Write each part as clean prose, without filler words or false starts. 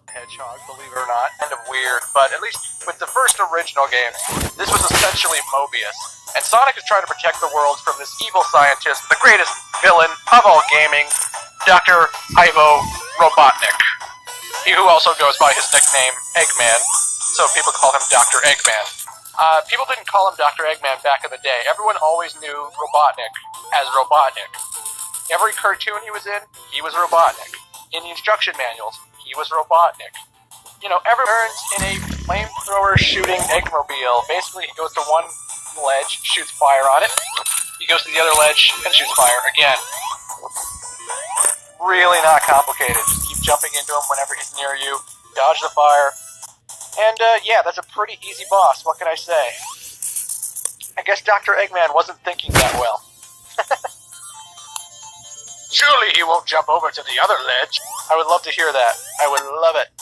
the Hedgehog, believe it or not. Kind of weird, but at least with the first original game, this was essentially Mobius. And Sonic is trying to protect the world from this evil scientist, the greatest villain of all gaming, Dr. Ivo Robotnik. He who also goes by his nickname, Eggman, so people call him Dr. Eggman. People didn't call him Dr. Eggman back in the day. Everyone always knew Robotnik as Robotnik. Every cartoon he was in, he was Robotnik. In the instruction manuals, he was Robotnik. You know, everyone turns in a flamethrower shooting Eggmobile. Basically, he goes to one ledge, shoots fire on it. He goes to the other ledge and shoots fire again. Really not complicated. Just keep jumping into him whenever he's near you. Dodge the fire. And, yeah, that's a pretty easy boss. What can I say? I guess Dr. Eggman wasn't thinking that well. Surely he won't jump over to the other ledge. I would love to hear that. I would love it.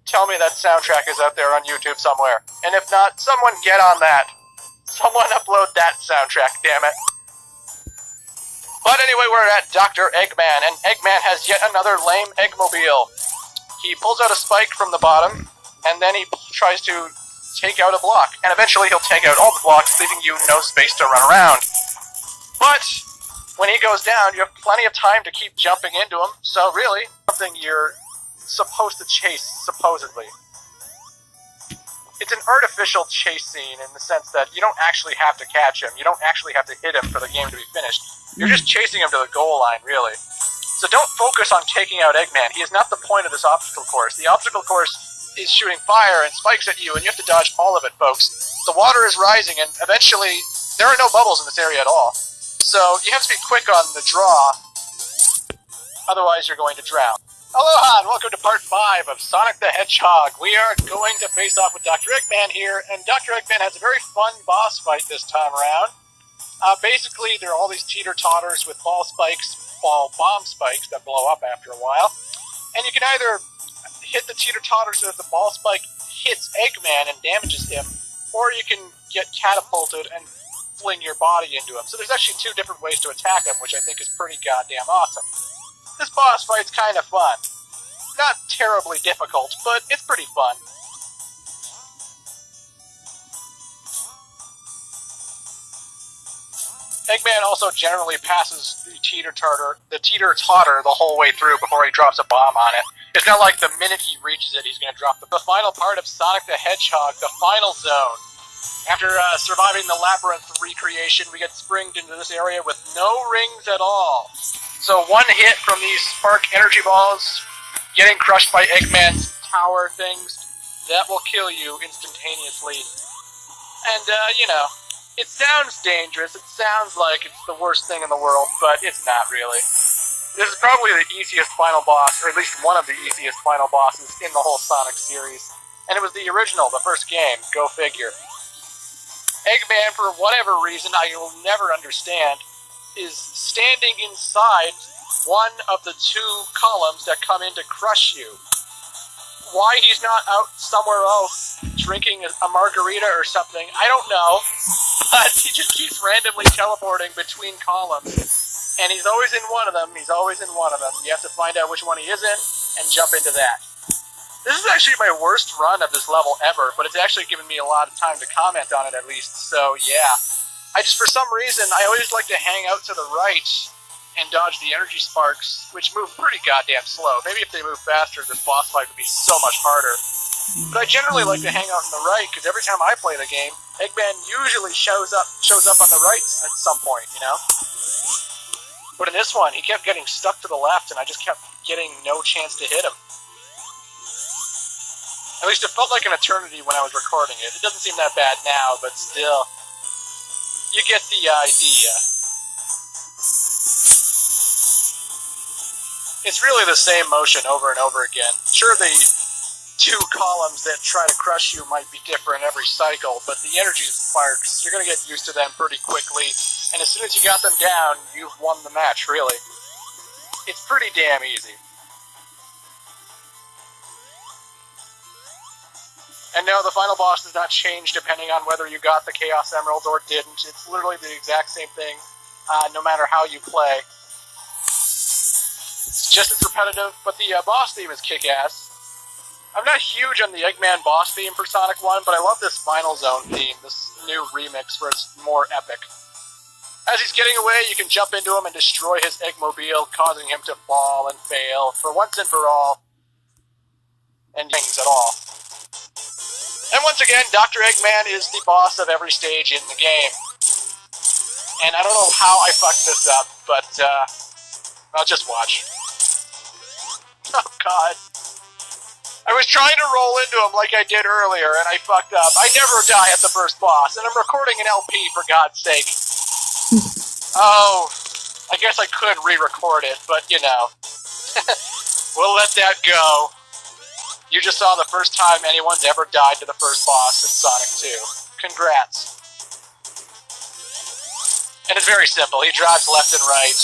Tell me that soundtrack is out there on YouTube somewhere. And if not, someone get on that. Someone upload that soundtrack, damn it. But anyway, we're at Dr. Eggman, and Eggman has yet another lame Eggmobile. He pulls out a spike from the bottom, and then he tries to take out a block. And eventually he'll take out all the blocks, leaving you no space to run around. But when he goes down, you have plenty of time to keep jumping into him, so really, something you're supposed to chase, supposedly. It's an artificial chase scene in the sense that you don't actually have to catch him, you don't actually have to hit him for the game to be finished. You're just chasing him to the goal line, really. So don't focus on taking out Eggman. He is not the point of this obstacle course. The obstacle course is shooting fire and spikes at you, and you have to dodge all of it, folks. The water is rising, and eventually, there are no bubbles in this area at all. So you have to be quick on the draw, otherwise you're going to drown. Aloha, and welcome to part 5 of Sonic the Hedgehog. We are going to face off with Dr. Eggman here, and Dr. Eggman has a very fun boss fight this time around. Basically, there are all these teeter-totters with bomb spikes that blow up after a while. And you can either hit the teeter-totter so that the ball spike hits Eggman and damages him, or you can get catapulted and fling your body into him. So there's actually 2 different ways to attack him, which I think is pretty goddamn awesome. This boss fight's kind of fun. Not terribly difficult, but it's pretty fun. Eggman also generally passes the teeter-totter the whole way through before he drops a bomb on it. It's not like the minute he reaches it, he's going to drop the final part of Sonic the Hedgehog, the final zone. After surviving the labyrinth recreation, we get springed into this area with no rings at all. So one hit from these spark energy balls, getting crushed by Eggman's tower things, that will kill you instantaneously. And, you know, it sounds dangerous, it sounds like it's the worst thing in the world, but it's not really. This is probably the easiest final boss, or at least one of the easiest final bosses in the whole Sonic series. And it was the original, the first game, go figure. Eggman, for whatever reason I will never understand, is standing inside one of the 2 columns that come in to crush you. Why he's not out somewhere else drinking a margarita or something, I don't know, but he just keeps randomly teleporting between columns, and he's always in one of them, You have to find out which one he is in, and jump into that. This is actually my worst run of this level ever, but it's actually given me a lot of time to comment on it at least, so yeah. For some reason, I always like to hang out to the right and dodge the energy sparks, which move pretty goddamn slow. Maybe if they move faster, this boss fight would be so much harder. But I generally like to hang out on the right, because every time I play the game, Eggman usually shows up on the right at some point, you know? But in this one, he kept getting stuck to the left, and I just kept getting no chance to hit him. At least it felt like an eternity when I was recording it. It doesn't seem that bad now, but still. You get the idea. It's really the same motion over and over again. Sure, the 2 columns that try to crush you might be different every cycle, but the energy sparks, you're going to get used to them pretty quickly, and as soon as you got them down, you've won the match, really. It's pretty damn easy. And no, the final boss does not change depending on whether you got the Chaos Emeralds or didn't. It's literally the exact same thing, no matter how you play. It's just as repetitive, but the boss theme is kick-ass. I'm not huge on the Eggman boss theme for Sonic 1, but I love this Final Zone theme, this new remix where it's more epic. As he's getting away, you can jump into him and destroy his Eggmobile, causing him to fall and fail for once and for all, and things at all. And once again, Dr. Eggman is the boss of every stage in the game. And I don't know how I fucked this up, but, I'll just watch. Oh, God. I was trying to roll into him like I did earlier, and I fucked up. I never die at the first boss, and I'm recording an LP, for God's sake. Oh, I guess I could re-record it, but, you know. We'll let that go. You just saw the first time anyone's ever died to the first boss in Sonic 2. Congrats. And it's very simple. He drives left and right.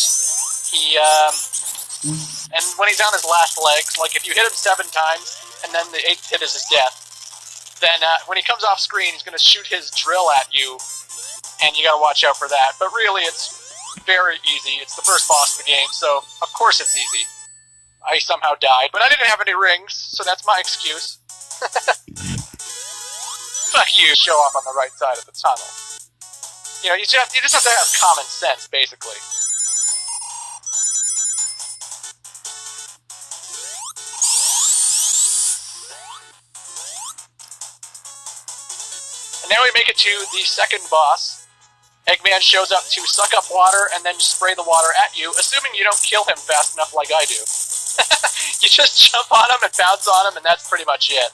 And when he's on his last legs, like if you hit him 7 times, and then the 8th hit is his death, then when he comes off screen, he's going to shoot his drill at you, and you got to watch out for that. But really, it's very easy. It's the first boss of the game, so of course it's easy. I somehow died, but I didn't have any rings, so that's my excuse. Fuck you, show off on the right side of the tunnel. You know, you just have to have common sense, basically. And now we make it to the second boss. Eggman shows up to suck up water and then spray the water at you, assuming you don't kill him fast enough like I do. You just jump on him and bounce on him, and that's pretty much it.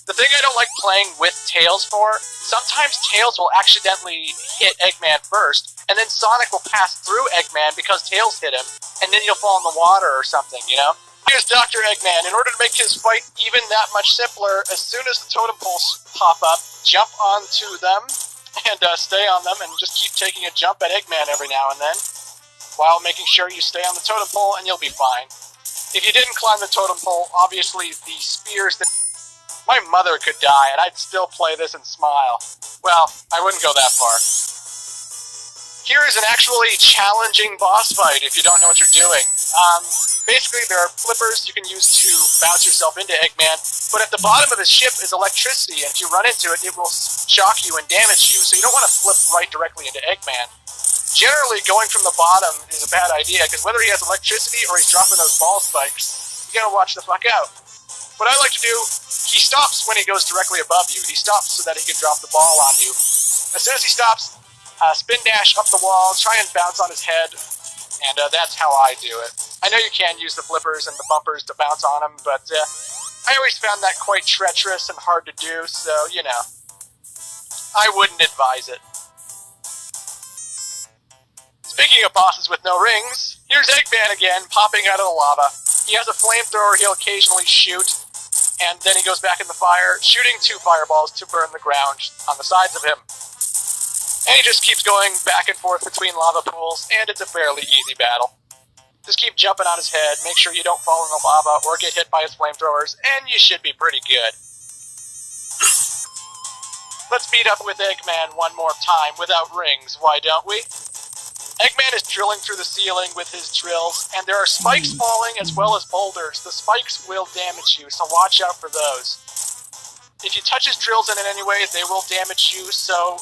The thing I don't like playing with Tails for, sometimes Tails will accidentally hit Eggman first, and then Sonic will pass through Eggman because Tails hit him, and then you'll fall in the water or something, you know? Here's Dr. Eggman. In order to make his fight even that much simpler, as soon as the totem poles pop up, jump onto them, and stay on them, and just keep taking a jump at Eggman every now and then, while making sure you stay on the totem pole, and you'll be fine. If you didn't climb the totem pole, obviously the spears that... My mother could die, and I'd still play this and smile. Well, I wouldn't go that far. Here is an actually challenging boss fight if you don't know what you're doing. Basically, there are flippers you can use to bounce yourself into Eggman, but at the bottom of his ship is electricity, and if you run into it, it will shock you and damage you, so you don't want to flip right directly into Eggman. Generally, going from the bottom is a bad idea, because whether he has electricity or he's dropping those ball spikes, you gotta watch the fuck out. What I like to do, he stops when he goes directly above you. He stops so that he can drop the ball on you. As soon as he stops, spin dash up the wall, try and bounce on his head, and that's how I do it. I know you can use the flippers and the bumpers to bounce on him, but I always found that quite treacherous and hard to do, so, you know, I wouldn't advise it. Speaking of bosses with no rings, here's Eggman again, popping out of the lava. He has a flamethrower he'll occasionally shoot, and then he goes back in the fire, shooting 2 fireballs to burn the ground on the sides of him. And he just keeps going back and forth between lava pools, and it's a fairly easy battle. Just keep jumping on his head, make sure you don't fall in the lava or get hit by his flamethrowers, and you should be pretty good. Let's meet up with Eggman one more time without rings, why don't we? Eggman is drilling through the ceiling with his drills, and there are spikes falling as well as boulders. The spikes will damage you, so watch out for those. If you touch his drills in any way, they will damage you, so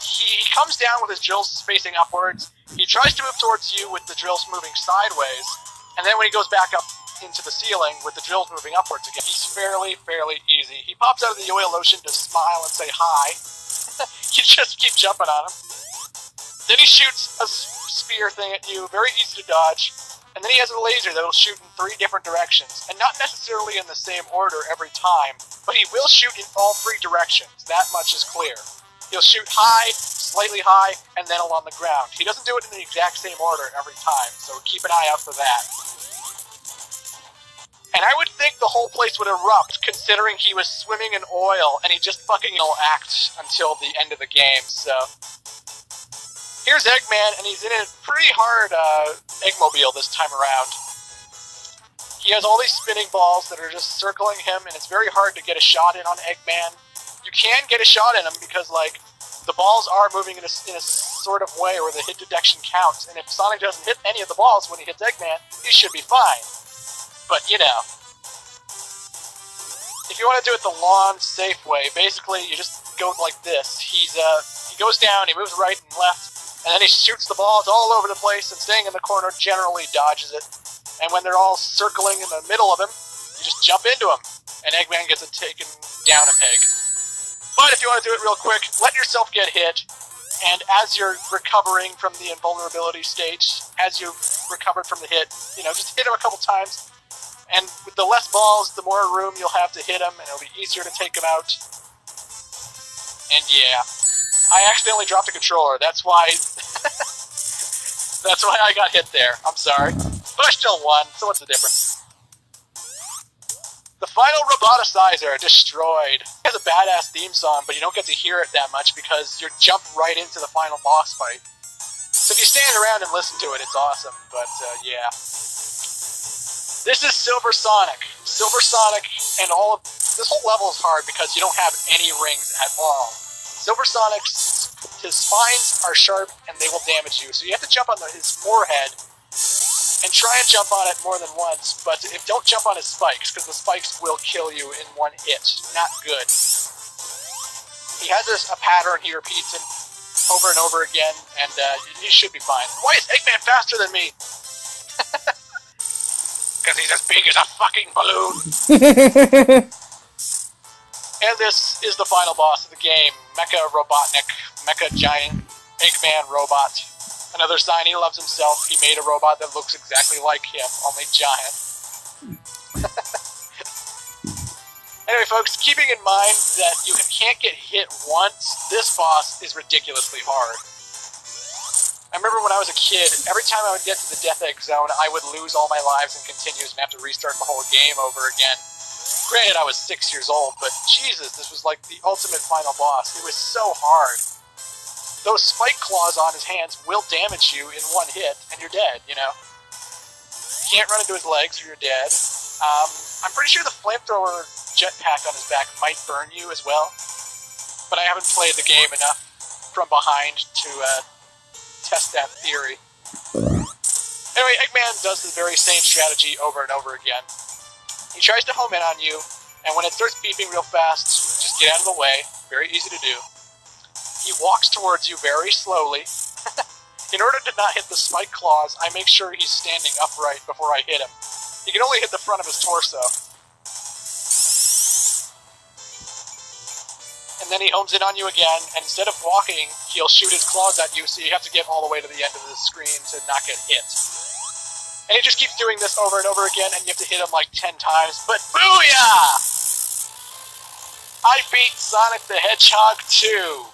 he comes down with his drills facing upwards. He tries to move towards you with the drills moving sideways, and then when he goes back up into the ceiling with the drills moving upwards again, he's fairly easy. He pops out of the oil ocean to smile and say hi. You just keep jumping on him. Then he shoots a spear thing at you, very easy to dodge, and then he has a laser that will shoot in 3 different directions, and not necessarily in the same order every time, but he will shoot in all 3 directions, that much is clear. He'll shoot high, slightly high, and then along the ground. He doesn't do it in the exact same order every time, so keep an eye out for that. And I would think the whole place would erupt, considering he was swimming in oil, and he just fucking will act until the end of the game, so... Here's Eggman, and he's in a pretty hard Eggmobile this time around. He has all these spinning balls that are just circling him, and it's very hard to get a shot in on Eggman. You can get a shot in him because, like, the balls are moving in a sort of way where the hit detection counts, and if Sonic doesn't hit any of the balls when he hits Eggman, he should be fine. But, you know, If you want to do it the lawn safe way, basically you just go like this. He goes down, he moves right and left, and then he shoots the balls all over the place, and staying in the corner generally dodges it. And when they're all circling in the middle of him, you just jump into him, and Eggman gets it taken down a peg. But if you want to do it real quick, let yourself get hit, and as you're recovering from the invulnerability stage, as you've recovered from the hit, just hit him a couple times. And with the less balls, the more room you'll have to hit him, and it'll be easier to take him out. And yeah, I accidentally dropped a controller. That's why I got hit there. I'm sorry. But I still won, so what's the difference? The final roboticizer, Destroyed. It has a badass theme song, but you don't get to hear it that much because you're jumped right into the final boss fight. So if you stand around and listen to it, it's awesome, but yeah. This is Silver Sonic. Silver Sonic and all of... This whole level is hard because you don't have any rings at all. Silver Sonic's... His spines are sharp and they will damage you, so you have to jump on his forehead and try and jump on it more than once, but don't jump on his spikes, because the spikes will kill you in one hit. Not good. He has a pattern he repeats it over and over again, and he should be fine. Why is Eggman faster than me? Because he's as big as a fucking balloon. And this is the final boss of the game, Mecha Robotnik, Mecha Giant Eggman Robot. Another sign he loves himself. He made a robot that looks exactly like him, only giant. Anyway, folks, keeping in mind that you can't get hit once, this boss is ridiculously hard. I remember when I was a kid, every time I would get to the Death Egg Zone, I would lose all my lives and continues and have to restart the whole game over again. Granted, I was 6 years old, but Jesus, this was like the ultimate final boss. It was so hard. Those spike claws on his hands will damage you in one hit, and you're dead, You can't run into his legs or you're dead. I'm pretty sure the flamethrower jetpack on his back might burn you as well, but I haven't played the game enough from behind to test that theory. Anyway, Eggman does the very same strategy over and over again. He tries to home in on you, and when it starts beeping real fast, just get out of the way. Very easy to do. He walks towards you very slowly. In order to not hit the spike claws, I make sure he's standing upright before I hit him. He can only hit the front of his torso. And then he homes in on you again, and instead of walking, he'll shoot his claws at you, so you have to get all the way to the end of the screen to not get hit. And he just keeps doing this over and over again, and you have to hit him like 10 times, but booyah! I beat Sonic the Hedgehog 2!